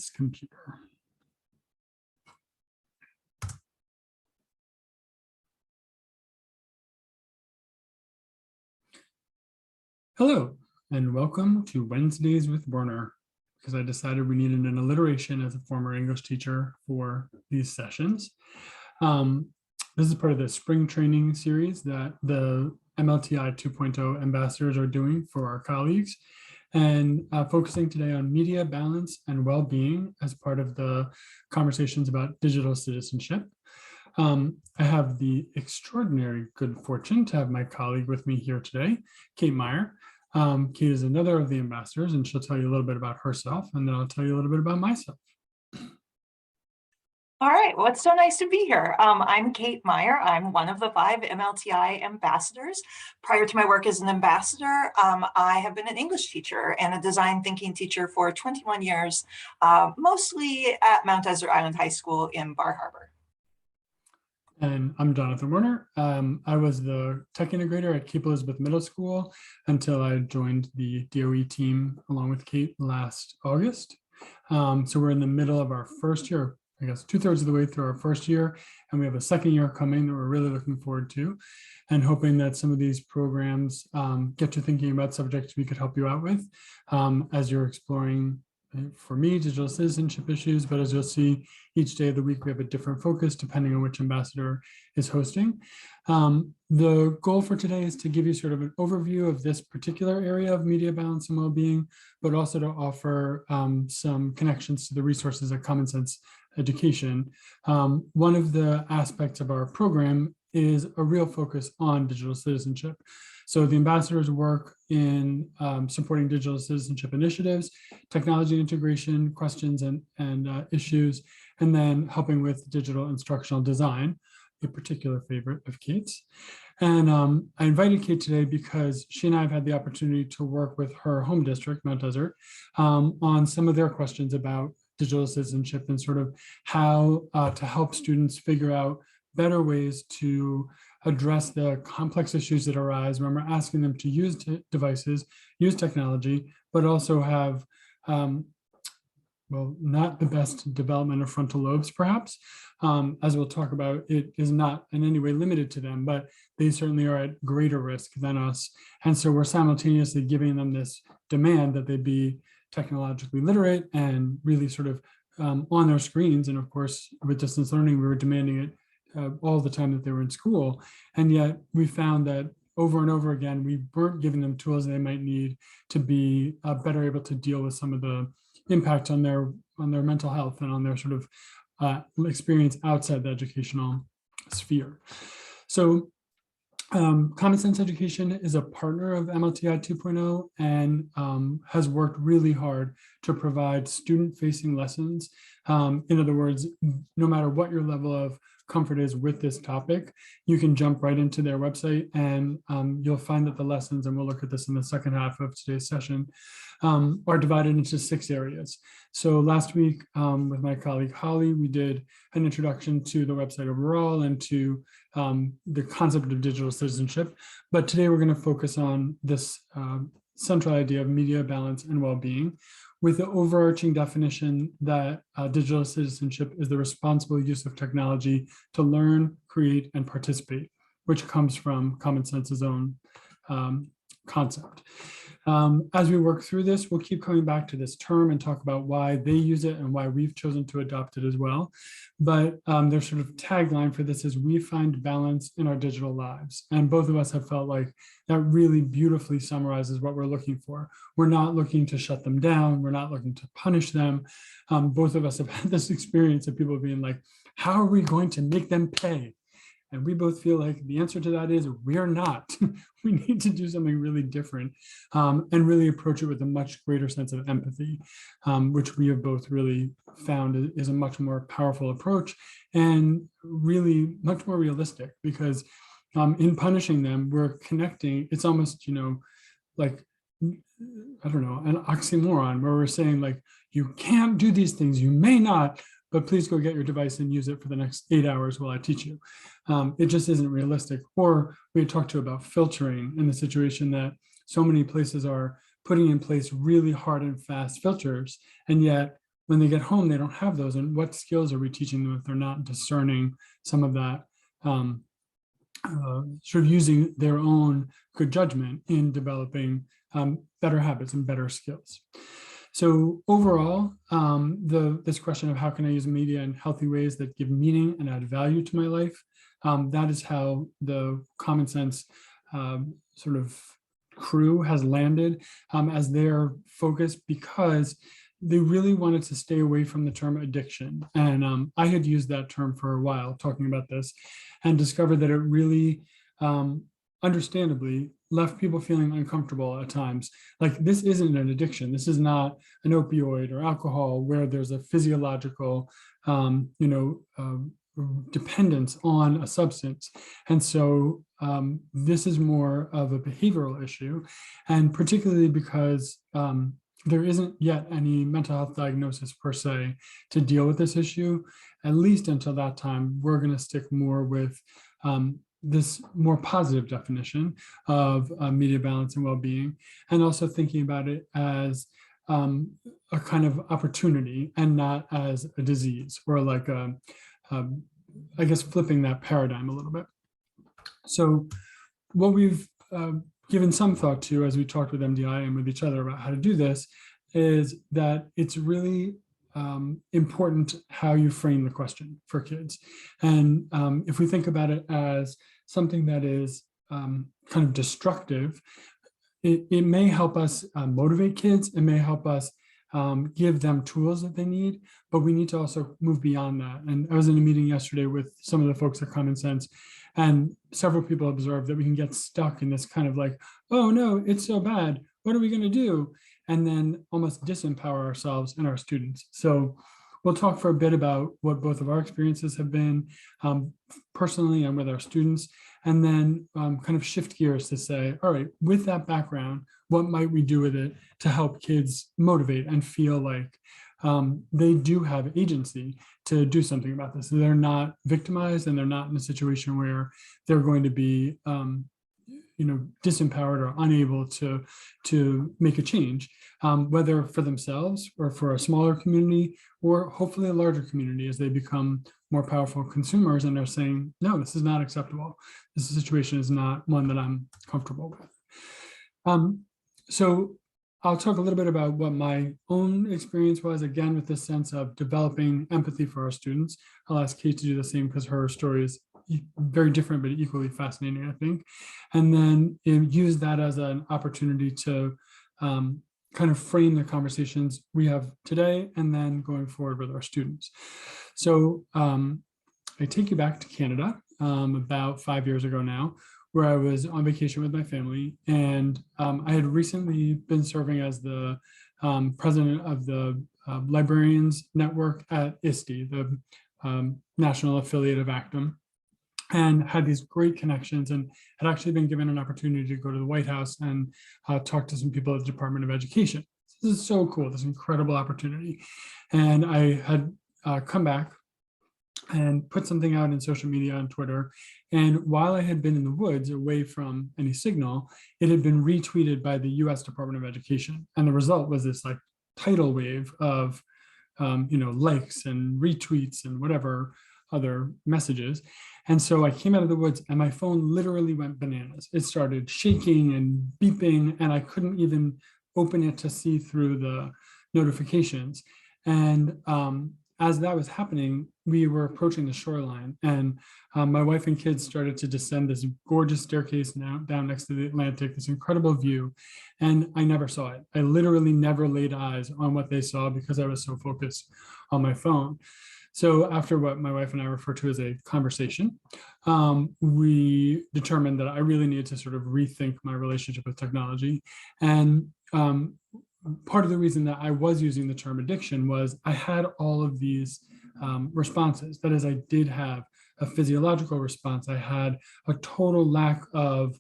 this computer. Hello, and welcome to Wednesdays with Werner, because I decided we needed an alliteration as a former English teacher for these sessions. This is part of the spring training series that the MLTI 2.0 ambassadors are doing for our colleagues, and focusing today on media balance and well-being as part of the conversations about digital citizenship. I have the extraordinary good fortune to have my colleague with me here today, Kate Meyer. Kate is another of the ambassadors, and she'll tell you a little bit about herself, and then I'll tell you a little bit about myself. All right, well, it's so nice to be here. I'm Kate Meyer. I'm one of the 5 MLTI ambassadors. Prior to my work as an ambassador, I have been an English teacher and a design thinking teacher for 21 years, mostly at Mount Desert Island High School in Bar Harbor. And I'm Jonathan Werner. I was the tech integrator at Cape Elizabeth Middle School until I joined the DOE team along with Kate last August. So we're in the middle of our first year, I guess 2/3 of the way through our first year, and we have a second year coming that we're really looking forward to, and hoping that some of these programs get you thinking about subjects we could help you out with as you're exploring, for me, digital citizenship issues, but as you'll see, each day of the week, we have a different focus depending on which ambassador is hosting. The goal for today is to give you sort of an overview of this particular area of media balance and well-being, but also to offer some connections to the resources at Common Sense Education. One of the aspects of our program is a real focus on digital citizenship. So the ambassadors work in supporting digital citizenship initiatives, technology integration, questions and issues, and then helping with digital instructional design, a particular favorite of Kate's. And I invited Kate today because she and I have had the opportunity to work with her home district, Mount Desert, on some of their questions about digital citizenship and sort of how to help students figure out better ways to address the complex issues that arise when we're asking them to use devices, use technology, but also have, well, not the best development of frontal lobes, perhaps. As we'll talk about, it is not in any way limited to them, but they certainly are at greater risk than us. And so we're simultaneously giving them this demand that they be technologically literate and really sort of on their screens. And of course, with distance learning, we were demanding it all the time that they were in school. And yet we found that over and over again, we weren't giving them tools they might need to be better able to deal with some of the impact on their mental health and on their sort of experience outside the educational sphere. So Common Sense Education is a partner of MLTI 2.0 and has worked really hard to provide student-facing lessons. In other words, no matter what your level of comfort is with this topic, you can jump right into their website and you'll find that the lessons, and we'll look at this in the second half of today's session, are divided into 6 areas. So last week with my colleague Holly, we did an introduction to the website overall and to the concept of digital citizenship. But today we're going to focus on this central idea of media balance and well-being, with the overarching definition that digital citizenship is the responsible use of technology to learn, create, and participate, which comes from Common Sense's own concept. As we work through this, we'll keep coming back to this term and talk about why they use it and why we've chosen to adopt it as well. But their sort of tagline for this is, we find balance in our digital lives. And both of us have felt like that really beautifully summarizes what we're looking for. We're not looking to shut them down. We're not looking to punish them. Both of us have had this experience of people being like, how are we going to make them pay? And we both feel like the answer to that is we're not. We need to do something really different and really approach it with a much greater sense of empathy, which we have both really found is a much more powerful approach and really much more realistic, because in punishing them, we're connecting. It's almost, like, I don't know, an oxymoron where we're saying like, you can't do these things, you may not, but please go get your device and use it for the next 8 hours while I teach you. It just isn't realistic. Or we talked about filtering in the situation that so many places are putting in place really hard and fast filters. And yet when they get home, they don't have those. And what skills are we teaching them if they're not discerning some of that, sort of using their own good judgment in developing better habits and better skills? So overall, this question of how can I use media in healthy ways that give meaning and add value to my life, that is how the Common Sense sort of crew has landed as their focus, because they really wanted to stay away from the term addiction. And I had used that term for a while talking about this, and discovered that it really, understandably, left people feeling uncomfortable at times. Like, this isn't an addiction. This is not an opioid or alcohol where there's a physiological, dependence on a substance. And so this is more of a behavioral issue, and particularly because there isn't yet any mental health diagnosis per se to deal with this issue. At least until that time, we're going to stick more with this more positive definition of media balance and well-being, and also thinking about it as a kind of opportunity and not as a disease, or like I guess flipping that paradigm a little bit. So what we've given some thought to as we talked with MDI and with each other about how to do this is that it's really important how you frame the question for kids. And if we think about it as something that is kind of destructive, it may help us motivate kids. It may help us give them tools that they need, but we need to also move beyond that. And I was in a meeting yesterday with some of the folks at Common Sense, and several people observed that we can get stuck in this kind of like, oh no, it's so bad, what are we going to do? And then almost disempower ourselves and our students. So we'll talk for a bit about what both of our experiences have been personally and with our students, and then kind of shift gears to say, all right, with that background, what might we do with it to help kids motivate and feel like they do have agency to do something about this. They're not victimized, and they're not in a situation where they're going to be disempowered or unable to make a change, whether for themselves or for a smaller community, or hopefully a larger community as they become more powerful consumers and are saying, no, this is not acceptable. This situation is not one that I'm comfortable with. So I'll talk a little bit about what my own experience was, again, with this sense of developing empathy for our students. I'll ask Kate to do the same because her story is very different, but equally fascinating, I think. And then use that as an opportunity to kind of frame the conversations we have today and then going forward with our students. So I take you back to Canada about 5 years ago now, where I was on vacation with my family. And I had recently been serving as the president of the Librarians Network at ISTE, the national affiliate of Actum, and had these great connections, and had actually been given an opportunity to go to the White House and talk to some people at the Department of Education. This is so cool, this incredible opportunity. And I had come back and put something out in social media on Twitter. And while I had been in the woods away from any signal, it had been retweeted by the US Department of Education. And the result was this like tidal wave of likes and retweets and whatever other messages. And so I came out of the woods and my phone literally went bananas. It started shaking and beeping, and I couldn't even open it to see through the notifications. And as that was happening, we were approaching the shoreline, and my wife and kids started to descend this gorgeous staircase now down next to the Atlantic, this incredible view. And I never saw it. I literally never laid eyes on what they saw because I was so focused on my phone. So after what my wife and I refer to as a conversation, we determined that I really needed to sort of rethink my relationship with technology. And part of the reason that I was using the term addiction was I had all of these responses. That is, I did have a physiological response. I had a total lack of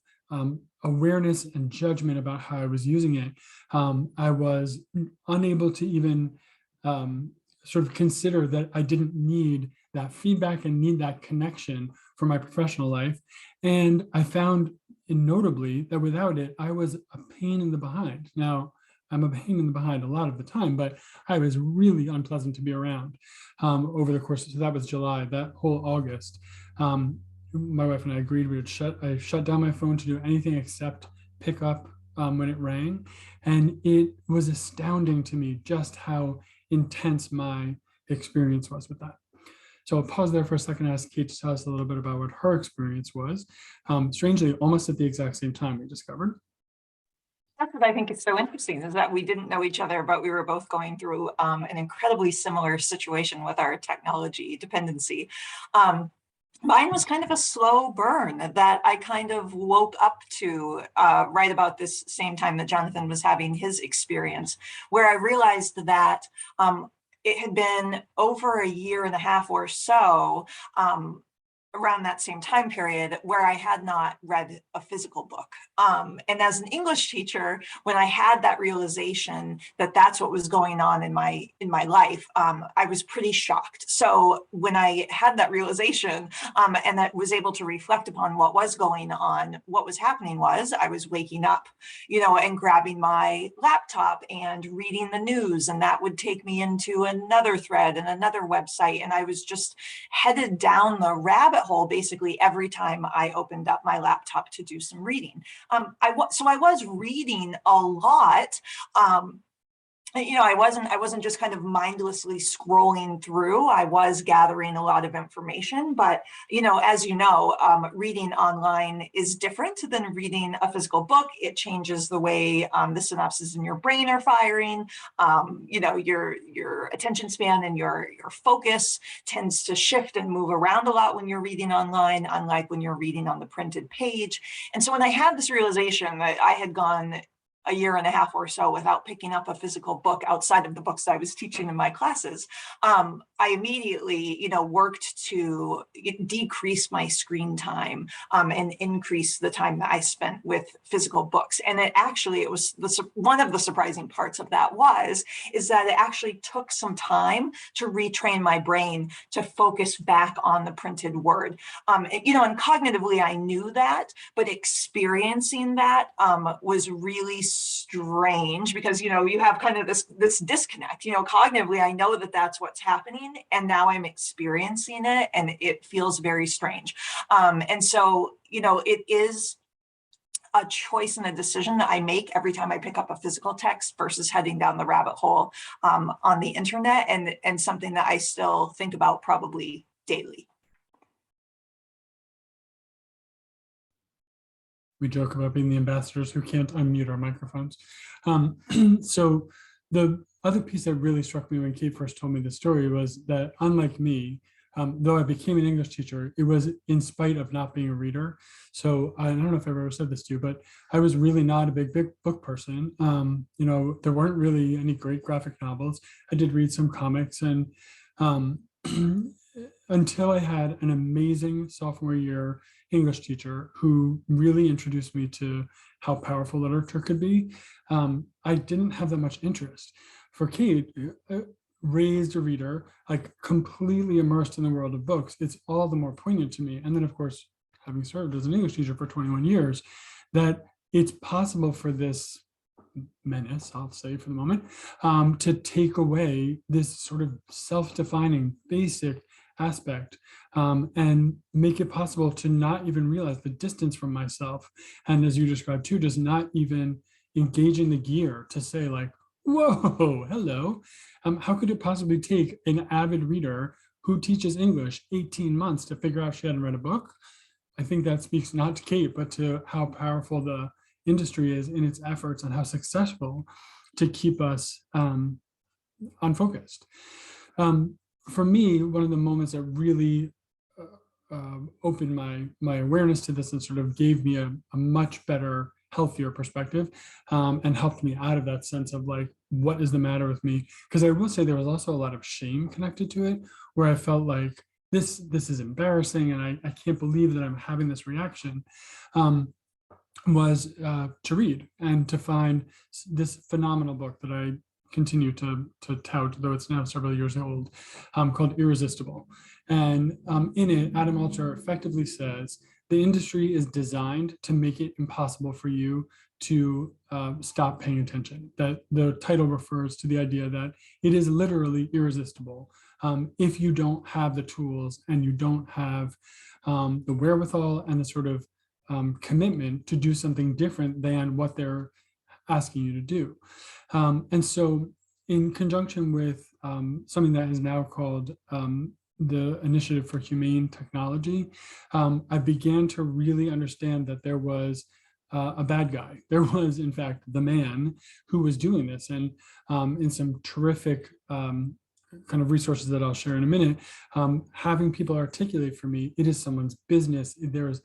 awareness and judgment about how I was using it. I was unable to even sort of consider that I didn't need that feedback and need that connection for my professional life. And I found notably that without it, I was a pain in the behind. Now, I'm a pain in the behind a lot of the time, but I was really unpleasant to be around over the course of, so that was July, that whole August. My wife and I agreed I shut down my phone to do anything except pick up when it rang. And it was astounding to me just how intense my experience was with that. So I'll pause there for a second and ask Kate to tell us a little bit about what her experience was. Strangely, almost at the exact same time we discovered. That's what I think is so interesting, is that we didn't know each other, but we were both going through an incredibly similar situation with our technology dependency. Mine was kind of a slow burn that I kind of woke up to right about this same time that Jonathan was having his experience, where I realized that it had been over a year and a half or so around that same time period where I had not read a physical book. And as an English teacher, when I had that realization that that's what was going on in my life, I was pretty shocked. So when I had that realization and that was able to reflect upon what was going on, what was happening was I was waking up, and grabbing my laptop and reading the news, and that would take me into another thread and another website. And I was just headed down the rabbit hole basically every time I opened up my laptop to do some reading. So I was reading a lot. I wasn't just kind of mindlessly scrolling through. I was gathering a lot of information, but as reading online is different than reading a physical book. It changes the way the synapses in your brain are firing. Your attention span and your focus tends to shift and move around a lot when you're reading online, unlike when you're reading on the printed page. And so when I had this realization that I had gone a year and a half or so without picking up a physical book outside of the books I was teaching in my classes, I immediately, worked to decrease my screen time and increase the time that I spent with physical books. And it was one of the surprising parts of that is that it actually took some time to retrain my brain to focus back on the printed word. And cognitively I knew that, but experiencing that was really strange because you have kind of this disconnect. Cognitively I know that that's what's happening, and now I'm experiencing it and it feels very strange. And so it is a choice and a decision that I make every time I pick up a physical text versus heading down the rabbit hole on the internet, and something that I still think about probably daily. We joke about being the ambassadors who can't unmute our microphones. So the other piece that really struck me when Kate first told me the story was that, unlike me, though I became an English teacher, it was in spite of not being a reader. So I don't know if I've ever said this to you, but I was really not a big book person. There weren't really any great graphic novels. I did read some comics, and until I had an amazing sophomore year English teacher who really introduced me to how powerful literature could be, I didn't have that much interest. For Kate, raised a reader, like completely immersed in the world of books, it's all the more poignant to me. And then, of course, having served as an English teacher for 21 years, that it's possible for this menace, I'll say for the moment, to take away this sort of self-defining basic aspect and make it possible to not even realize the distance from myself. And as you described too, just not even engaging the gear to say like, whoa, hello. How could it possibly take an avid reader who teaches English 18 months to figure out she hadn't read a book? I think that speaks not to Kate, but to how powerful the industry is in its efforts and how successful to keep us unfocused. For me, one of the moments that really opened my awareness to this and sort of gave me a much better, healthier perspective and helped me out of that sense of like, what is the matter with me? Because I will say there was also a lot of shame connected to it, where I felt like this is embarrassing and I can't believe that I'm having this reaction. Was to read and to find this phenomenal book that I continue to tout, though it's now several years old, called Irresistible. And in it, Adam Alter effectively says the industry is designed to make it impossible for you to stop paying attention. That the title refers to the idea that it is literally irresistible if you don't have the tools and you don't have the wherewithal and the sort of commitment to do something different than what they're asking you to do. And so in conjunction with something that is now called the Initiative for Humane Technology, I began to really understand that there was a bad guy. There was, in fact, the man who was doing this. And in some terrific kind of resources that I'll share in a minute, having people articulate for me, it is someone's business. There's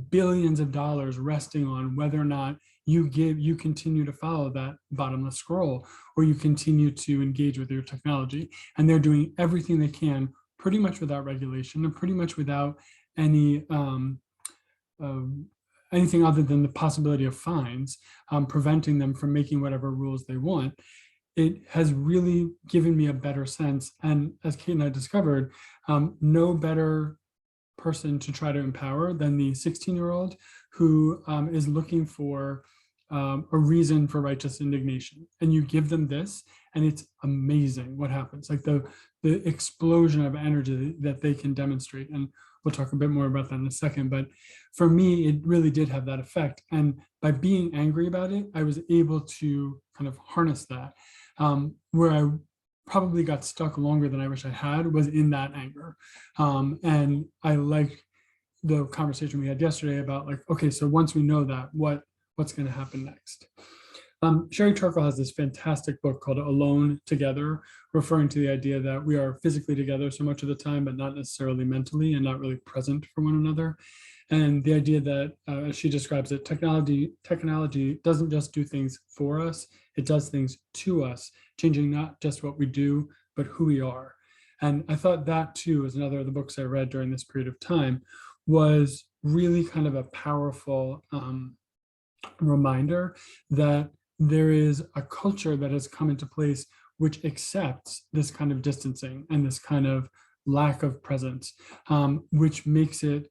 billions of dollars resting on whether or not you continue to follow that bottomless scroll, or you continue to engage with your technology. And they're doing everything they can, pretty much without regulation and pretty much without any anything other than the possibility of fines, preventing them from making whatever rules they want. It has really given me a better sense. And as Kate and I discovered, no better person to try to empower than the 16-year-old who is looking for a reason for righteous indignation. And you give them this, and it's amazing what happens, like the explosion of energy that they can demonstrate. And we'll talk a bit more about that in a second. But for me, it really did have that effect. And by being angry about it, I was able to kind of harness that. Where I probably got stuck longer than I wish I had was in that anger. And I like the conversation we had yesterday about like, okay, so once we know that, what's going to happen next? Sherry Turkle has this fantastic book called Alone Together, referring to the idea that we are physically together so much of the time, but not necessarily mentally and not really present for one another. And the idea that, as she describes it, technology doesn't just do things for us, it does things to us, changing not just what we do, but who we are. And I thought that too, as another of the books I read during this period of time, was really kind of a powerful reminder that there is a culture that has come into place which accepts this kind of distancing and this kind of lack of presence, which makes it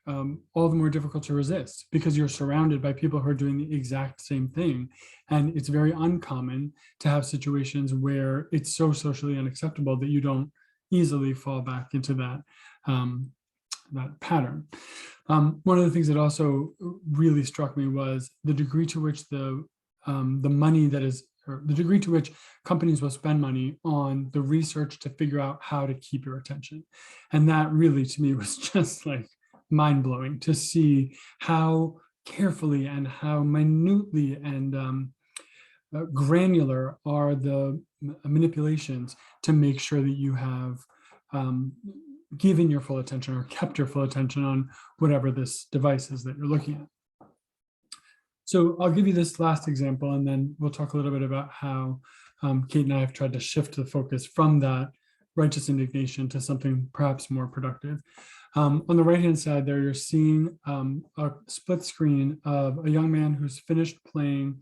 all the more difficult to resist because you're surrounded by people who are doing the exact same thing. And it's very uncommon to have situations where it's so socially unacceptable that you don't easily fall back into that that pattern. One of the things that also really struck me was the degree to which the money that is, or the degree to which companies will spend money on the research to figure out how to keep your attention. And that really, to me, was just like mind-blowing to see how carefully and how minutely and granular are the manipulations to make sure that you have given your full attention or kept your full attention on whatever this device is that you're looking at. So I'll give you this last example, and then we'll talk a little bit about how Kate and I have tried to shift the focus from that righteous indignation to something perhaps more productive. On the right-hand side there, you're seeing a split screen of a young man who's finished playing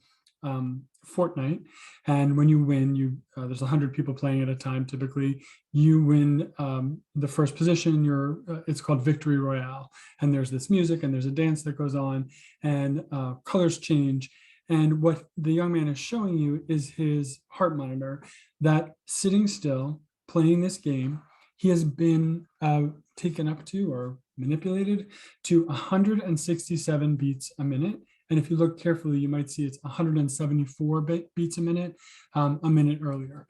Fortnite, and when you win, there's 100 people playing at a time. Typically, you win the first position. It's called Victory Royale, and there's this music and there's a dance that goes on, and colors change. And what the young man is showing you is his heart monitor that sitting still, playing this game, he has been taken up to or manipulated to 167 beats a minute. And if you look carefully, you might see it's 174 beats a minute earlier.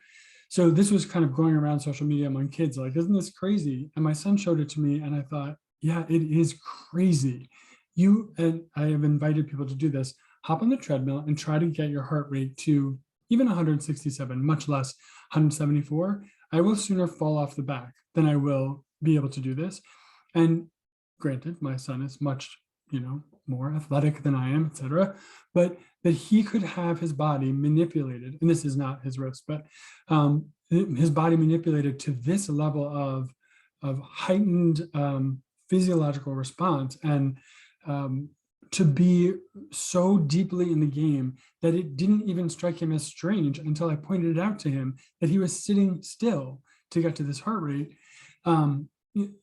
So this was kind of going around social media among kids, like, isn't this crazy? And my son showed it to me and I thought, yeah, it is crazy. And I have invited people to do this, hop on the treadmill and try to get your heart rate to even 167, much less 174. I will sooner fall off the back than I will be able to do this. And granted, my son is much, more athletic than I am, etc. But that he could have his body manipulated, and this is not his wrist, but his body manipulated to this level of heightened physiological response, and to be so deeply in the game that it didn't even strike him as strange until I pointed it out to him that he was sitting still to get to this heart rate.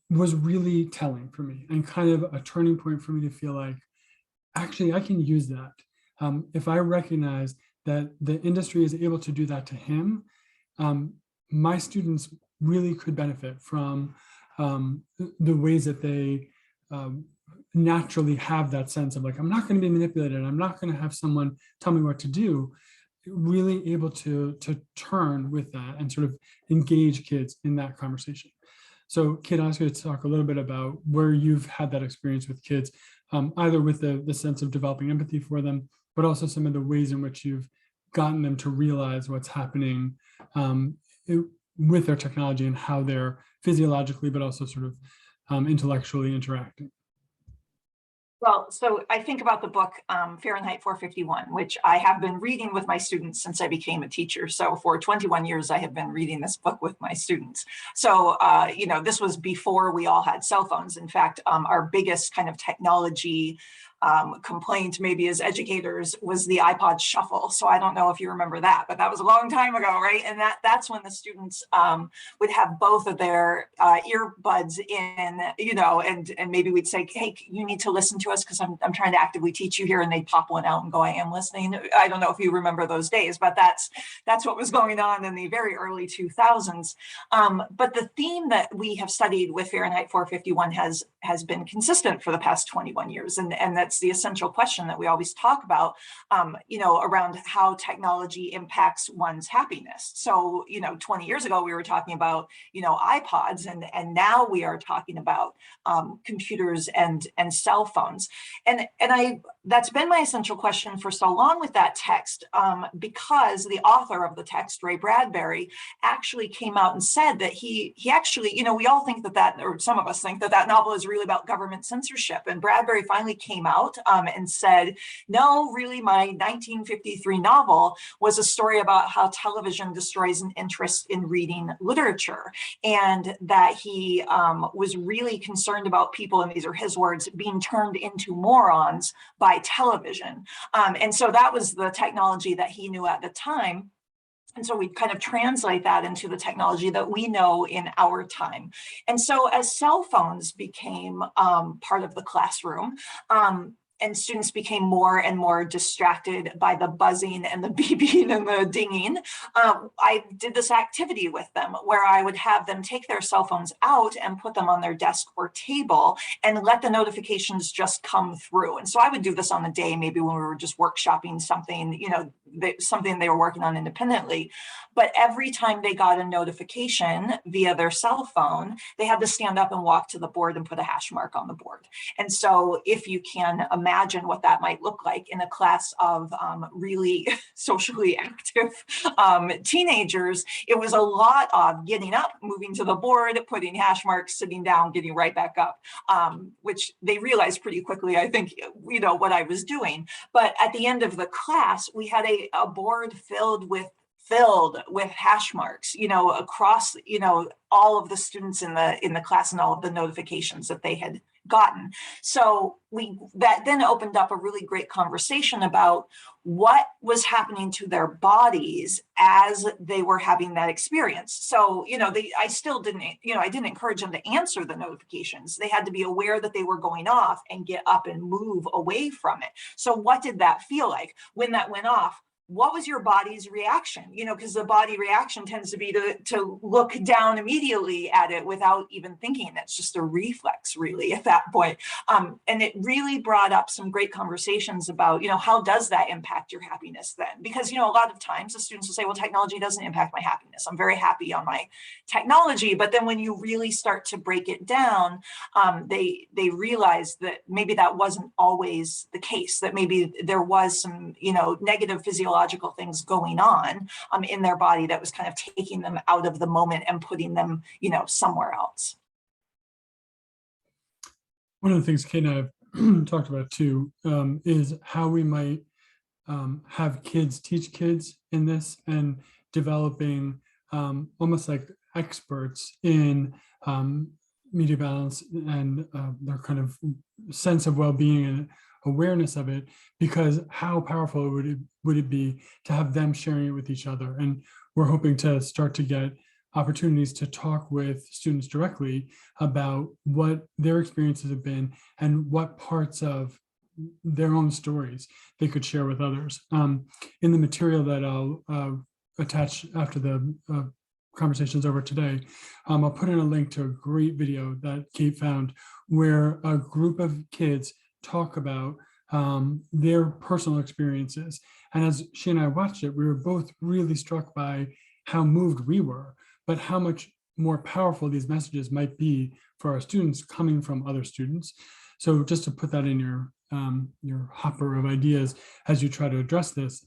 was really telling for me and kind of a turning point for me to feel like, actually, I can use that. If I recognize that the industry is able to do that to him, my students really could benefit from the ways that they naturally have that sense of like, I'm not going to be manipulated. I'm not going to have someone tell me what to do. Really able to turn with that and sort of engage kids in that conversation. So Kate, I'll ask you to talk a little bit about where you've had that experience with kids, either with the sense of developing empathy for them, but also some of the ways in which you've gotten them to realize what's happening with their technology and how they're physiologically, but also sort of intellectually interacting. Well, so I think about the book Fahrenheit 451, which I have been reading with my students since I became a teacher. So for 21 years, I have been reading this book with my students. So, this was before we all had cell phones. In fact, our biggest kind of technology complaint maybe as educators was the iPod shuffle. So I don't know if you remember that, but that was a long time ago, right? And that's when the students would have both of their earbuds in, and maybe we'd say, hey, you need to listen to us because I'm trying to actively teach you here. And they'd pop one out and go, I am listening. I don't know if you remember those days, but that's what was going on in the very early 2000s. But the theme that we have studied with Fahrenheit 451 has been consistent for the past 21 years. And that's the essential question that we always talk about, around how technology impacts one's happiness. So, 20 years ago, we were talking about, iPods, and now we are talking about computers and cell phones. And that's been my essential question for so long with that text, because the author of the text, Ray Bradbury, actually came out and said that he actually, we all think that, or some of us think that novel is really about government censorship. And Bradbury finally came out and said, no, really, my 1953 novel was a story about how television destroys an interest in reading literature, and that he was really concerned about people, and these are his words, being turned into morons by television. And so that was the technology that he knew at the time. And so we kind of translate that into the technology that we know in our time. And so as cell phones became part of the classroom, and students became more and more distracted by the buzzing and the beeping and the dinging, I did this activity with them where I would have them take their cell phones out and put them on their desk or table and let the notifications just come through. And so I would do this on the day, maybe when we were just workshopping something, something they were working on independently. But every time they got a notification via their cell phone, they had to stand up and walk to the board and put a hash mark on the board. And so if you can imagine what that might look like in a class of really socially active teenagers, it was a lot of getting up, moving to the board, putting hash marks, sitting down, getting right back up, which they realized pretty quickly, I think, what I was doing. But at the end of the class, we had a board filled with hash marks, across, all of the students in the class and all of the notifications that they had gotten. So that then opened up a really great conversation about what was happening to their bodies as they were having that experience. So, I still didn't, I didn't encourage them to answer the notifications. They had to be aware that they were going off and get up and move away from it. So what did that feel like when that went off? What was your body's reaction? Because the body reaction tends to be to look down immediately at it without even thinking. It's just a reflex, really, at that point. And it really brought up some great conversations about, how does that impact your happiness then? Because, a lot of times the students will say, well, technology doesn't impact my happiness. I'm very happy on my technology. But then when you really start to break it down, they realize that maybe that wasn't always the case, that maybe there was some, negative physiological things going on in their body that was kind of taking them out of the moment and putting them, somewhere else. One of the things Kate and I have talked about too is how we might have kids teach kids in this, and developing almost like experts in media balance and their kind of sense of well-being and awareness of it, because how powerful would it be to have them sharing it with each other? And we're hoping to start to get opportunities to talk with students directly about what their experiences have been and what parts of their own stories they could share with others. In the material that I'll attach after the conversations over today, I'll put in a link to a great video that Kate found where a group of kids talk about their personal experiences. And as she and I watched it, we were both really struck by how moved we were, but how much more powerful these messages might be for our students coming from other students. So just to put that in your hopper of ideas as you try to address this,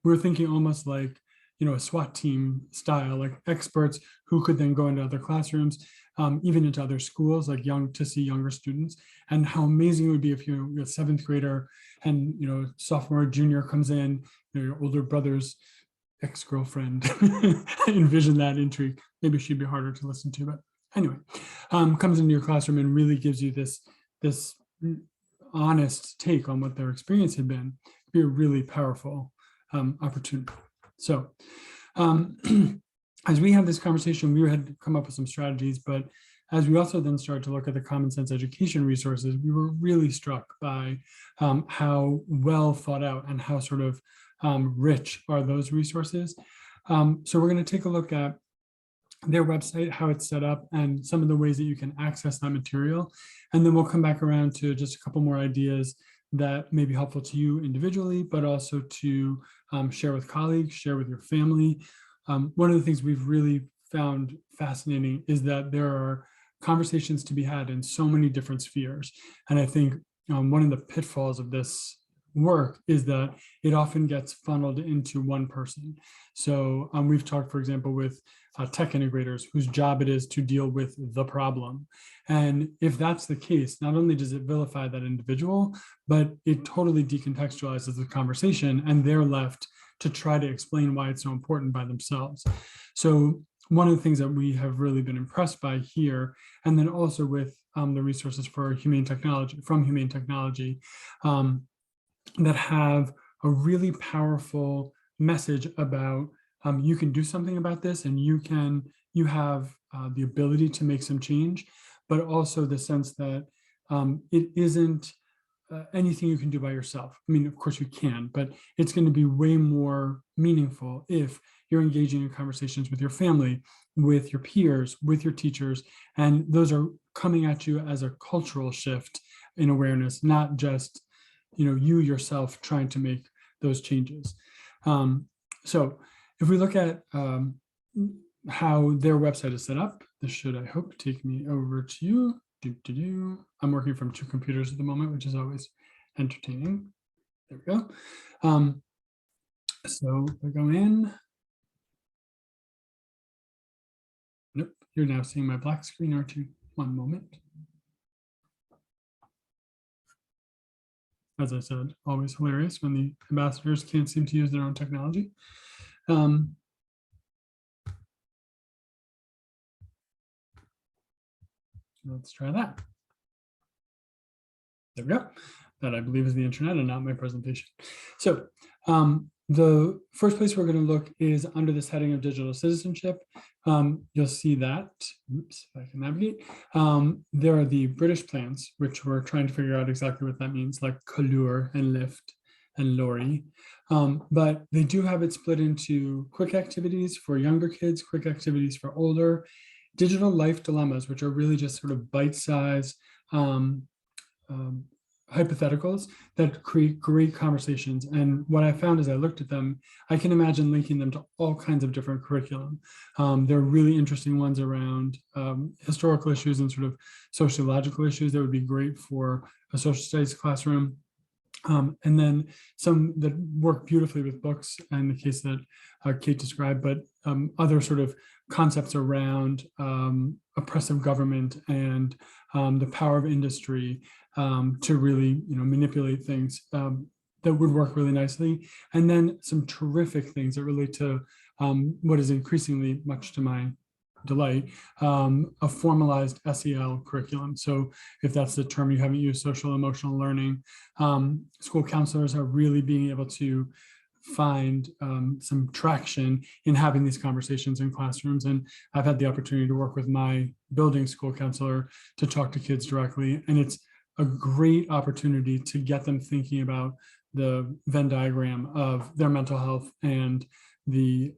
we're thinking almost like, a SWAT team style, like experts who could then go into other classrooms, even into other schools, like to see younger students, and how amazing it would be if you're a 7th grader and sophomore, junior comes in, your older brother's ex-girlfriend, envision that intrigue. Maybe she'd be harder to listen to, but anyway, comes into your classroom and really gives you this honest take on what their experience had been. It'd be a really powerful opportunity. So as we have this conversation, we had come up with some strategies, but as we also then started to look at the common sense education resources, we were really struck by how well thought out and how sort of rich are those resources. So we're going to take a look at their website, how it's set up, and some of the ways that you can access that material. And then we'll come back around to just a couple more ideas that may be helpful to you individually, but also to share with colleagues, share with your family. One of the things we've really found fascinating is that there are conversations to be had in so many different spheres. And I think one of the pitfalls of this work is that it often gets funneled into one person. So we've talked, for example, with tech integrators whose job it is to deal with the problem. And if that's the case, not only does it vilify that individual, but it totally decontextualizes the conversation, and they're left to try to explain why it's so important by themselves. So one of the things that we have really been impressed by here, and then also with the resources for Humane Technology, from Humane Technology, that have a really powerful message about you can do something about this, and you have the ability to make some change, but also the sense that it isn't anything you can do by yourself. I mean, of course you can, but it's going to be way more meaningful if you're engaging in conversations with your family, with your peers, with your teachers, and those are coming at you as a cultural shift in awareness, not just you yourself trying to make those changes. So if we look at how their website is set up, this should, I hope, take me over to you. I'm working from 2 computers at the moment, which is always entertaining. There we go. So if I go in, nope, you're now seeing my black screen, aren't you? One moment. As I said, always hilarious when the ambassadors can't seem to use their own technology. Let's try that. There we go. That I believe is the internet and not my presentation. So the first place we're going to look is under this heading of digital citizenship. You'll see that, oops, if I can navigate, there are the British plans, which we're trying to figure out exactly what that means, like Callure and Lyft and Lorry. But they do have it split into quick activities for younger kids, quick activities for older, digital life dilemmas, which are really just sort of bite-sized hypotheticals that create great conversations. And what I found as I looked at them, I can imagine linking them to all kinds of different curriculum. There are really interesting ones around historical issues and sort of sociological issues that would be great for a social studies classroom. And then some that work beautifully with books in the case that Kate described, but other sort of concepts around oppressive government and the power of industry to really manipulate things that would work really nicely. And then some terrific things that relate to what is increasingly, much to my delight, a formalized SEL curriculum. So if that's the term you haven't used, social emotional learning, school counselors are really being able to find some traction in having these conversations in classrooms. And I've had the opportunity to work with my building school counselor to talk to kids directly. And it's a great opportunity to get them thinking about the Venn diagram of their mental health and the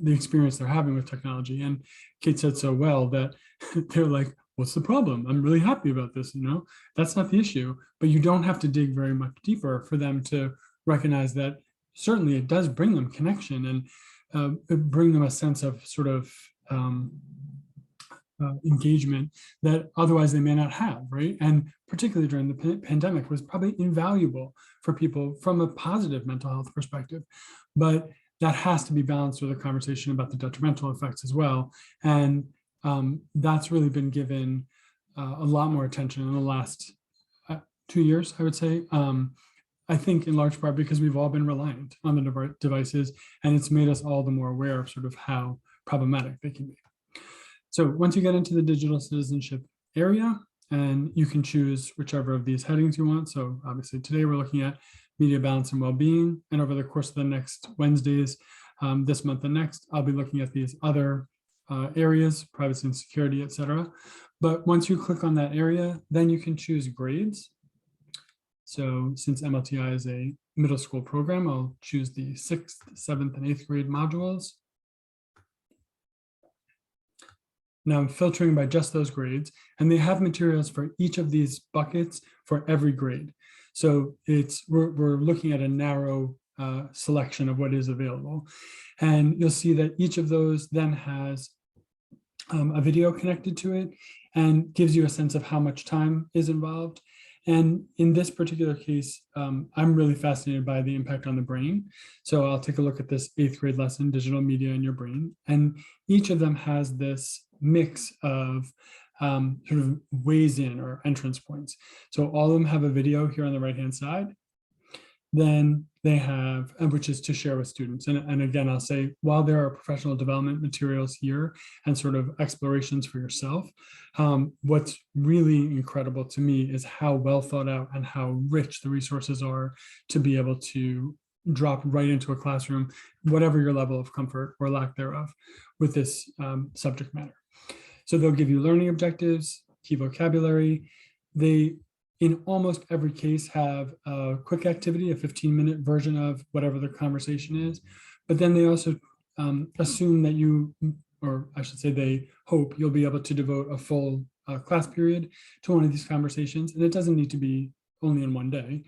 experience they're having with technology. And Kate said so well that they're like, what's the problem? I'm really happy about this, that's not the issue. But you don't have to dig very much deeper for them to recognize that certainly it does bring them connection and bring them a sense of sort of engagement that otherwise they may not have, right? And particularly during the pandemic was probably invaluable for people from a positive mental health perspective. But that has to be balanced with a conversation about the detrimental effects as well. And that's really been given a lot more attention in the last 2 years, I would say. I think in large part because we've all been reliant on the devices, and it's made us all the more aware of sort of how problematic they can be. So once you get into the digital citizenship area, and you can choose whichever of these headings you want. So obviously today we're looking at media balance and well-being, and over the course of the next Wednesdays, this month and next, I'll be looking at these other areas, privacy and security, et cetera. But once you click on that area, then you can choose grades. So since MLTI is a middle school program, I'll choose the 6th, 7th, and 8th grade modules. Now I'm filtering by just those grades, and they have materials for each of these buckets for every grade. So we're looking at a narrow selection of what is available. And you'll see that each of those then has a video connected to it and gives you a sense of how much time is involved. And in this particular case, I'm really fascinated by the impact on the brain. So I'll take a look at this 8th grade lesson, digital media in your brain. And each of them has this mix of sort of ways in or entrance points. So all of them have a video here on the right-hand side. Then they have, which is to share with students. And again, I'll say, while there are professional development materials here and sort of explorations for yourself, what's really incredible to me is how well thought out and how rich the resources are to be able to drop right into a classroom, whatever your level of comfort or lack thereof with this subject matter. So they'll give you learning objectives, key vocabulary. They, in almost every case, have a quick activity, a 15-minute version of whatever the conversation is. But then they also assume that you, or I should say they hope you'll be able to devote a full class period to one of these conversations. And it doesn't need to be only in one day,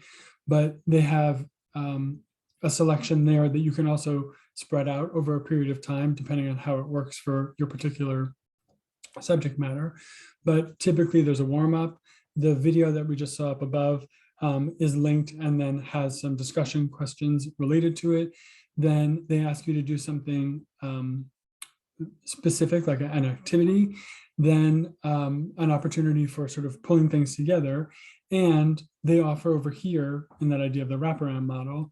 but they have a selection there that you can also spread out over a period of time, depending on how it works for your particular subject matter. But typically there's a warm-up. The video that we just saw up above is linked and then has some discussion questions related to it. Then they ask you to do something specific, like an activity, then an opportunity for sort of pulling things together. And they offer over here, in that idea of the wraparound model,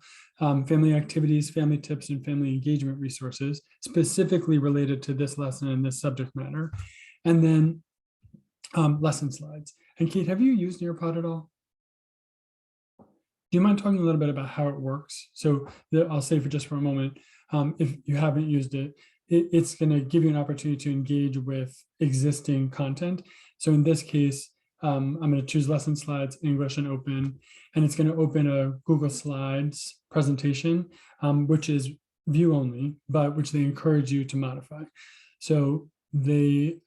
family activities, family tips, and family engagement resources specifically related to this lesson and this subject matter. And then lesson slides. And Kate, have you used Nearpod at all? Do you mind talking a little bit about how it works? So I'll say for a moment, if you haven't used it, it's going to give you an opportunity to engage with existing content. So in this case, I'm going to choose lesson slides, English, and open, and it's going to open a Google Slides presentation, which is view only, but which they encourage you to modify. So they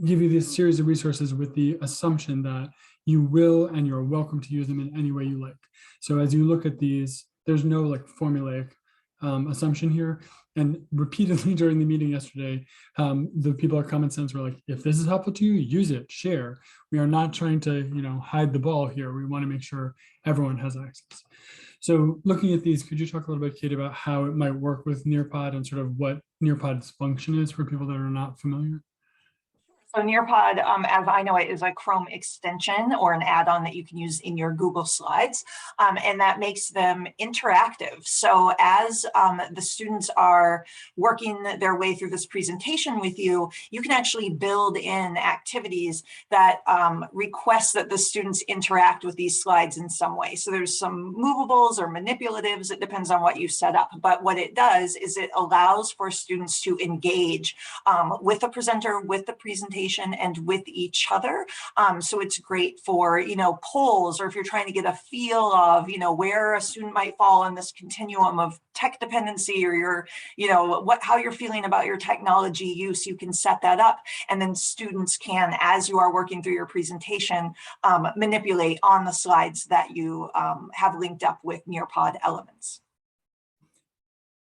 give you this series of resources with the assumption that you will and you're welcome to use them in any way you like. So as you look at these, there's no like formulaic assumption here. And repeatedly during the meeting yesterday, the people at Common Sense were like, if this is helpful to you, use it, share. We are not trying to, hide the ball here. We want to make sure everyone has access. So looking at these, could you talk a little bit, Kate, about how it might work with Nearpod and sort of what Nearpod's function is for people that are not familiar? So Nearpod, as I know it, is a Chrome extension or an add-on that you can use in your Google Slides, and that makes them interactive. So as the students are working their way through this presentation with you, you can actually build in activities that request that the students interact with these slides in some way. So there's some movables or manipulatives, it depends on what you set up. But what it does is it allows for students to engage with the presenter, with the presentation, and with each other. So it's great for, polls, or if you're trying to get a feel of, where a student might fall in this continuum of tech dependency, or how you're feeling about your technology use, you can set that up. And then students can, as you are working through your presentation, manipulate on the slides that you have linked up with Nearpod elements.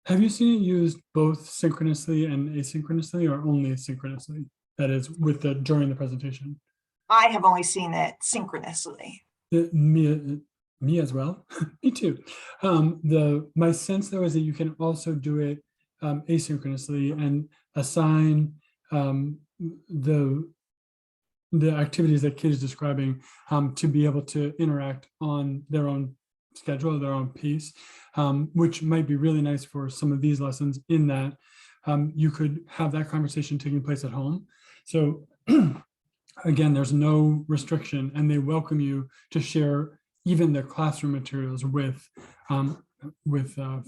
Have you seen it used both synchronously and asynchronously, or only synchronously? That is, during the presentation. I have only seen it synchronously. Me as well. Me too. My sense though is that you can also do it asynchronously and assign the activities that Kate is describing to be able to interact on their own schedule, their own pace, which might be really nice for some of these lessons, in that you could have that conversation taking place at home. So again, there's no restriction, and they welcome you to share even their classroom materials with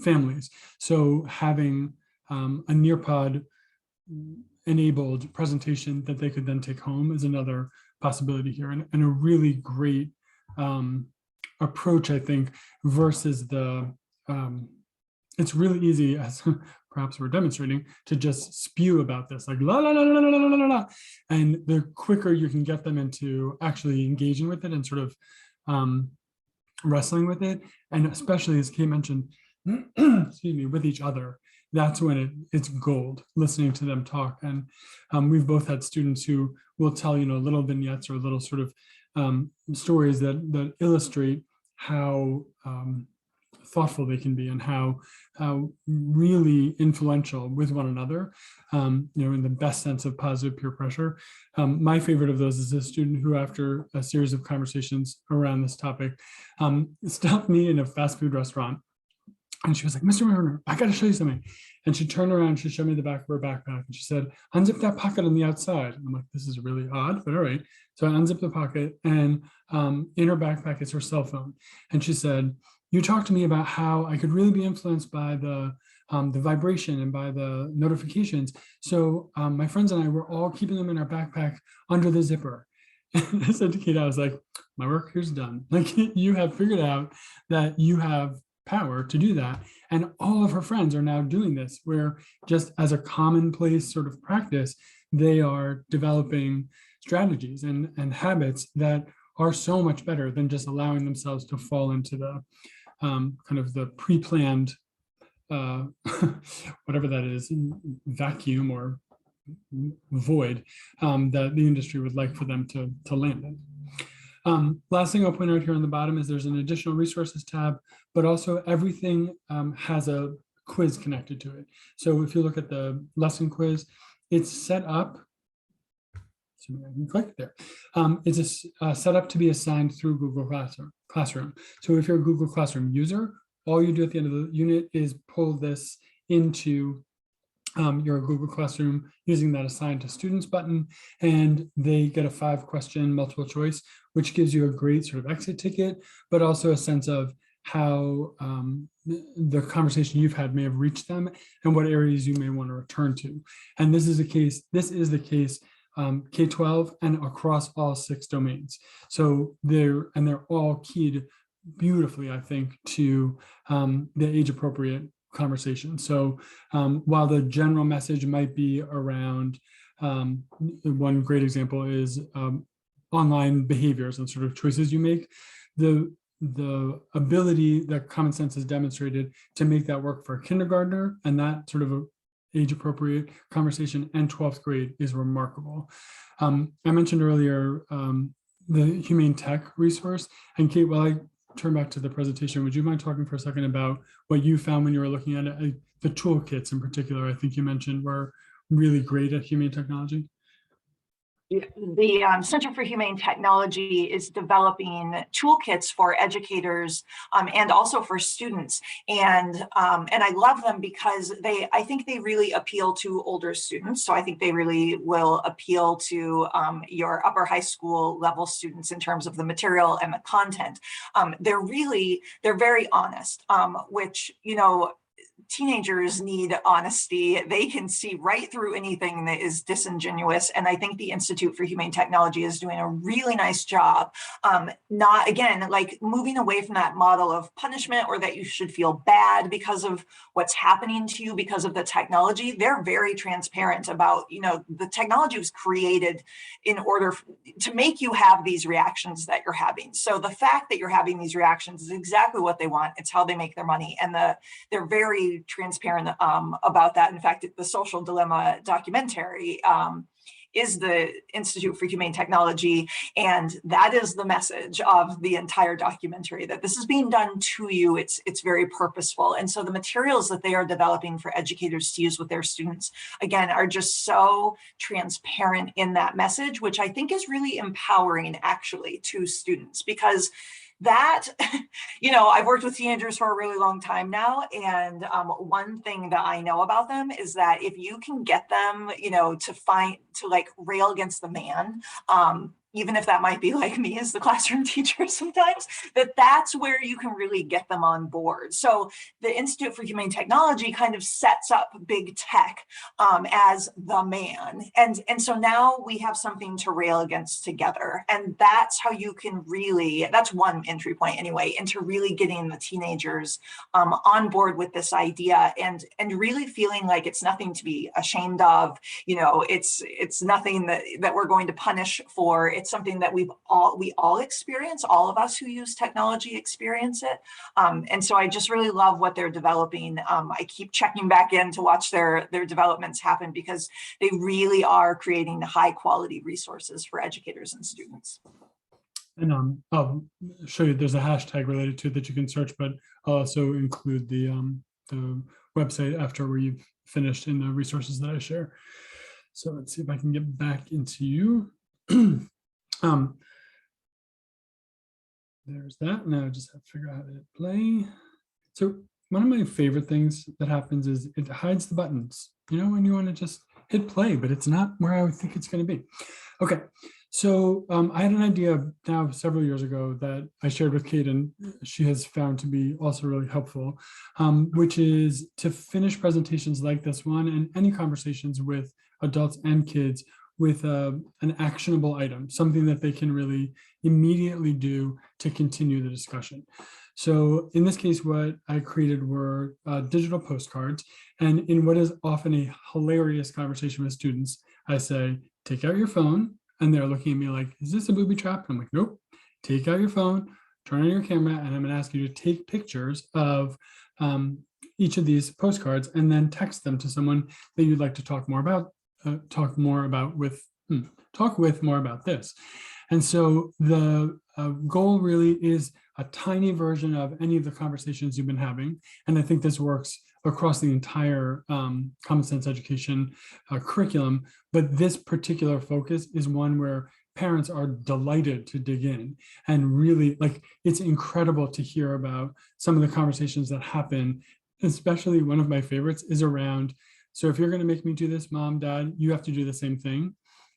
families. So having a Nearpod enabled presentation that they could then take home is another possibility here, and a really great approach, I think, versus it's really easy, as perhaps we're demonstrating, to just spew about this, like la la la la la la la la, and the quicker you can get them into actually engaging with it and sort of wrestling with it, and especially, as Kate mentioned, excuse me, with each other, that's when it's gold, listening to them talk. And we've both had students who will tell, little vignettes or little sort of stories that illustrate how thoughtful they can be, and how really influential with one another, in the best sense of positive peer pressure. My favorite of those is a student who, after a series of conversations around this topic, stopped me in a fast food restaurant. And she was like, "Mr. Werner, I got to show you something." And she turned around, she showed me the back of her backpack, and she said, "Unzip that pocket on the outside." And I'm like, this is really odd, but all right. So I unzipped the pocket, and in her backpack is her cell phone. And she said, "You talked to me about how I could really be influenced by the vibration and by the notifications. So my friends and I were all keeping them in our backpack under the zipper." And I said to Kate, I was like, my work here's done. Like, you have figured out that you have power to do that. And all of her friends are now doing this, where just as a commonplace sort of practice, they are developing strategies and habits that are so much better than just allowing themselves to fall into the kind of the pre-planned, whatever that is, vacuum or void that the industry would like for them to land in. Last thing I'll point out here on the bottom is there's an additional resources tab, but also everything has a quiz connected to it. So if you look at the lesson quiz, it's set up, so I can click there. It's set up to be assigned through Google Classroom. So if you're a Google Classroom user, all you do at the end of the unit is pull this into your Google Classroom using that assign to students button, and they get a 5-question multiple choice, which gives you a great sort of exit ticket, but also a sense of how the conversation you've had may have reached them and what areas you may want to return to. And this is the case K-12 and across all 6 domains. So they're all keyed beautifully, I think, to the age appropriate conversation. So while the general message might be around, one great example is online behaviors and sort of choices you make, the ability that Common Sense has demonstrated to make that work for a kindergartner and that sort of a age appropriate conversation and 12th grade is remarkable. I mentioned earlier the Humane Tech resource, and Kate, while I turn back to the presentation, would you mind talking for a second about what you found when you were looking at it? The toolkits in particular, I think you mentioned, were really great at humane technology. The Center for Humane Technology is developing toolkits for educators and also for students, and I love them because I think they really appeal to older students. So I think they really will appeal to your upper high school level students in terms of the material and the content. They're very honest, which, you know, teenagers need honesty. They can see right through anything that is disingenuous. And I think the Institute for Humane Technology is doing a really nice job. Not, again, like moving away from that model of punishment or that you should feel bad because of what's happening to you because of the technology. They're very transparent about, you know, the technology was created in order to make you have these reactions that you're having. So the fact that you're having these reactions is exactly what they want. It's how they make their money. And they're very transparent about that. In fact, the Social Dilemma documentary is the Institute for Humane Technology, and that is the message of the entire documentary, that this is being done to you. It's very purposeful. And so the materials that they are developing for educators to use with their students, again, are just so transparent in that message, which I think is really empowering actually to students, because that, you know, I've worked with teenagers for a really long time now. And one thing that I know about them is that if you can get them, you know, to like rail against the man, even if that might be like me as the classroom teacher sometimes, that's where you can really get them on board. So the Institute for Humane Technology kind of sets up big tech as the man. And so now we have something to rail against together. And that's how you can really, that's one entry point anyway, into really getting the teenagers on board with this idea and really feeling like it's nothing to be ashamed of. You know, it's nothing that we're going to punish for. It's something that we all experience. All of us who use technology experience it. And so I just really love what they're developing. I keep checking back in to watch their developments happen, because they really are creating high quality resources for educators and students. And I'll show you, there's a hashtag related to it that you can search, but I'll also include the website after we've finished in the resources that I share. So let's see if I can get back into you. There's that. Now I just have to figure out how to play. So one of my favorite things that happens is it hides the buttons, you know, when you want to just hit play, but it's not where I would think it's going to be. Okay. So I had an idea now several years ago that I shared with Kate, and she has found to be also really helpful, which is to finish presentations like this one and any conversations with adults and kids with an actionable item, something that they can really immediately do to continue the discussion. So in this case, what I created were digital postcards. And in what is often a hilarious conversation with students, I say, take out your phone. And they're looking at me like, is this a booby trap? And I'm like, nope, take out your phone, turn on your camera, and I'm gonna ask you to take pictures of each of these postcards and then text them to someone that you'd like to talk more about this. And so the goal really is a tiny version of any of the conversations you've been having. And I think this works across the entire common sense education curriculum. But this particular focus is one where parents are delighted to dig in, and really, like, it's incredible to hear about some of the conversations that happen. Especially one of my favorites is around, so if you're going to make me do this, mom, dad, you have to do the same thing.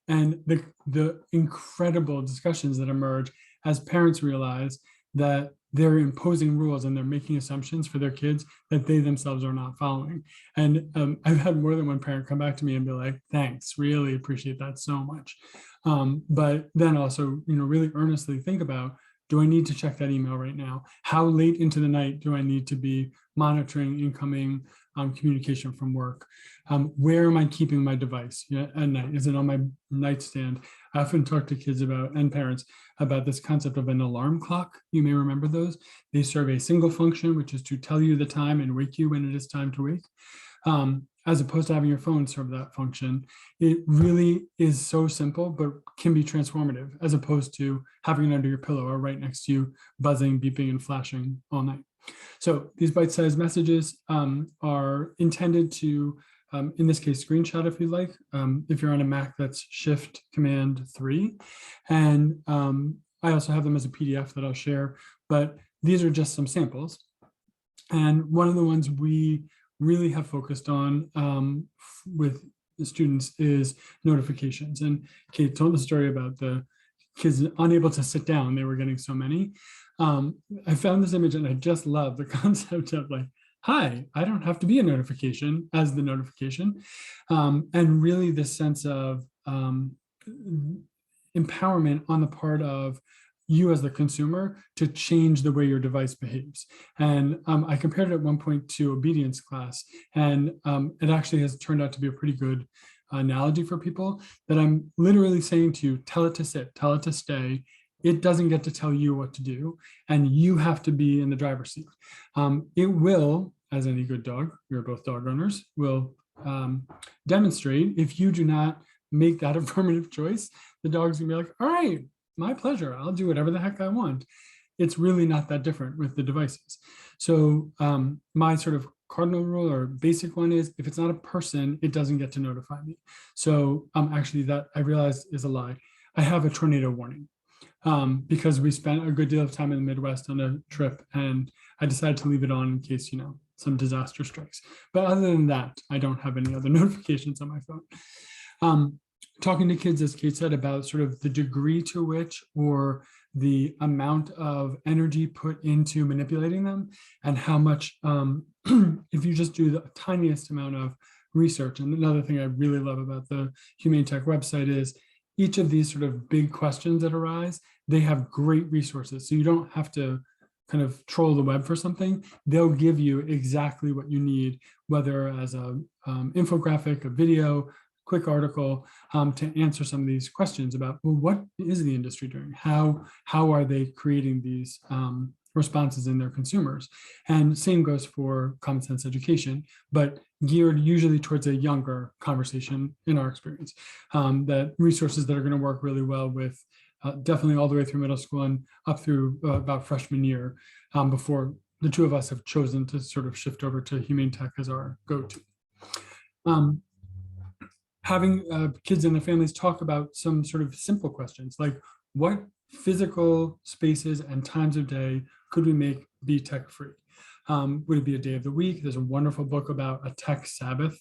And the incredible discussions that emerge as parents realize that they're imposing rules and they're making assumptions for their kids that they themselves are not following. And I've had more than one parent come back to me and be like, thanks, really appreciate that so much. But then also, you know, really earnestly think about, do I need to check that email right now? How late into the night do I need to be monitoring incoming communication from work? Where am I keeping my device at night? Is it on my nightstand? I often talk to kids about, and parents, about this concept of an alarm clock. You may remember those. They serve a single function, which is to tell you the time and wake you when it is time to wake. As opposed to having your phone serve that function. It really is so simple, but can be transformative, as opposed to having it under your pillow or right next to you, buzzing, beeping, and flashing all night. So these bite-sized messages are intended to in this case, screenshot if you like. If you're on a Mac, that's Shift Command 3. And I also have them as a PDF that I'll share, but these are just some samples. And one of the ones we really have focused on with the students is notifications. And Kate told the story about the kids unable to sit down. They were getting so many. I found this image and I just love the concept of like, hi, I don't have to be a notification as the notification. And really this sense of empowerment on the part of you as the consumer to change the way your device behaves. And I compared it at one point to obedience class, and it actually has turned out to be a pretty good analogy for people, that I'm literally saying to you, tell it to sit, tell it to stay. It doesn't get to tell you what to do, and you have to be in the driver's seat. It will, as any good dog, we're both dog owners, will demonstrate if you do not make that affirmative choice, the dog's gonna be like, all right, my pleasure, I'll do whatever the heck I want. It's really not that different with the devices. So my sort of cardinal rule or basic one is if it's not a person, it doesn't get to notify me. So actually that I realized is a lie. I have a tornado warning because we spent a good deal of time in the Midwest on a trip, and I decided to leave it on in case, some disaster strikes. But other than that, I don't have any other notifications on my phone. Talking to kids, as Kate said, about sort of the degree to which or the amount of energy put into manipulating them, and how much, if you just do the tiniest amount of research. And another thing I really love about the Humane Tech website is each of these sort of big questions that arise, they have great resources. So you don't have to kind of troll the web for something. They'll give you exactly what you need, whether as a infographic, a video, quick article to answer some of these questions about, well, what is the industry doing? How are they creating these responses in their consumers? And same goes for common sense education, but geared usually towards a younger conversation in our experience. That resources that are going to work really well with definitely all the way through middle school and up through about freshman year, before the two of us have chosen to sort of shift over to Humane Tech as our go-to. Having kids and their families talk about some sort of simple questions like, what physical spaces and times of day could we make be tech free? Would it be a day of the week? There's a wonderful book about a tech Sabbath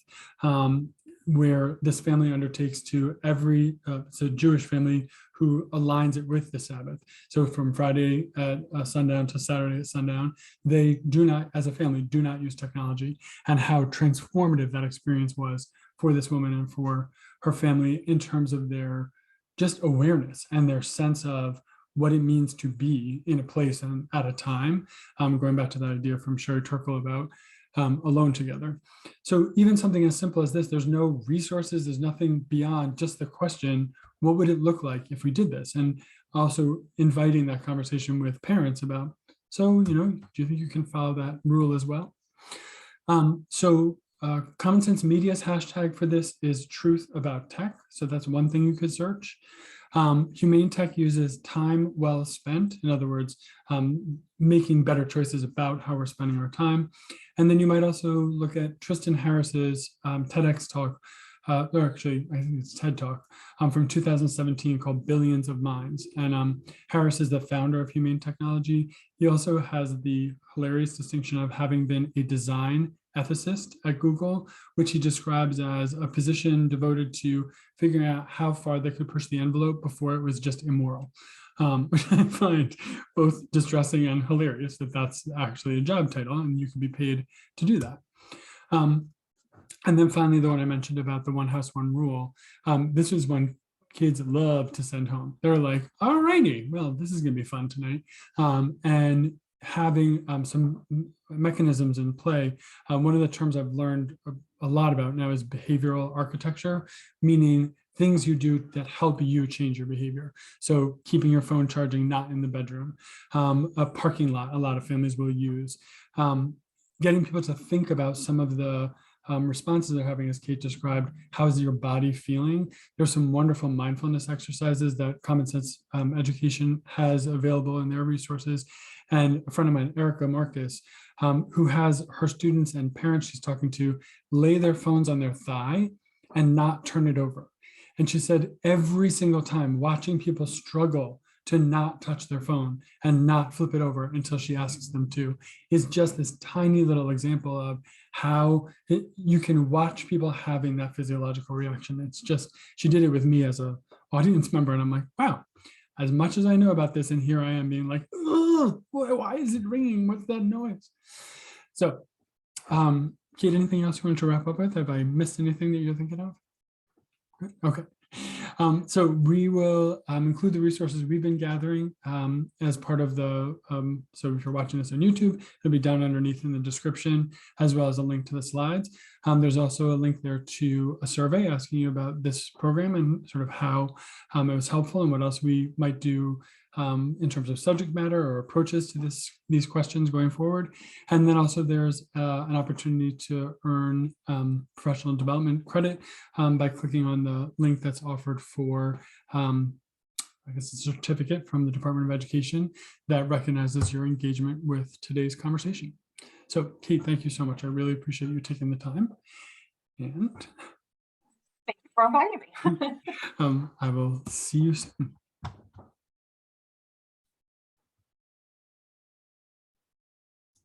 where this family undertakes to it's a Jewish family who aligns it with the Sabbath. So from Friday at sundown to Saturday at sundown, they do not, as a family, do not use technology, and how transformative that experience was for this woman and for her family in terms of their just awareness and their sense of what it means to be in a place and at a time. Going back to that idea from Sherry Turkle about alone together. So even something as simple as this, there's no resources, there's nothing beyond just the question, what would it look like if we did this? And also inviting that conversation with parents about, so, do you think you can follow that rule as well? Common Sense Media's hashtag for this is truth about tech. So that's one thing you could search. Humane Tech uses time well spent. In other words, making better choices about how we're spending our time. And then you might also look at Tristan Harris's TEDx talk, or actually, I think it's TED Talk from 2017 called Billions of Minds. And Harris is the founder of Humane Technology. He also has the hilarious distinction of having been a design ethicist at Google, which he describes as a position devoted to figuring out how far they could push the envelope before it was just immoral, which I find both distressing and hilarious that that's actually a job title and you can be paid to do that. And then finally, the one I mentioned about the one house, one rule. This was one kids love to send home. They're like, all righty, well, this is going to be fun tonight. And having some mechanisms in play. One of the terms I've learned a lot about now is behavioral architecture, meaning things you do that help you change your behavior. So keeping your phone charging, not in the bedroom. A parking lot, a lot of families will use. Getting people to think about some of the responses they're having, as Kate described. How's your body feeling? There's some wonderful mindfulness exercises that Common Sense Education has available in their resources. And a friend of mine, Erica Marcus, who has her students and parents she's talking to lay their phones on their thigh and not turn it over. And she said every single time watching people struggle to not touch their phone and not flip it over until she asks them to is just this tiny little example of how you can watch people having that physiological reaction. It's just, she did it with me as an audience member, and I'm like, wow, as much as I know about this, and here I am being like, why is it ringing? What's that noise? So, Kate, anything else you want to wrap up with? Have I missed anything that you're thinking of? Okay. So we will include the resources we've been gathering as part of the, so if you're watching this on YouTube, it'll be down underneath in the description, as well as a link to the slides. There's also a link there to a survey asking you about this program and sort of how it was helpful and what else we might do in terms of subject matter or approaches to these questions going forward. And then also there's an opportunity to earn professional development credit by clicking on the link that's offered for, I guess, a certificate from the Department of Education that recognizes your engagement with today's conversation. So Kate, thank you so much. I really appreciate you taking the time. And thank you for inviting me. I will see you soon.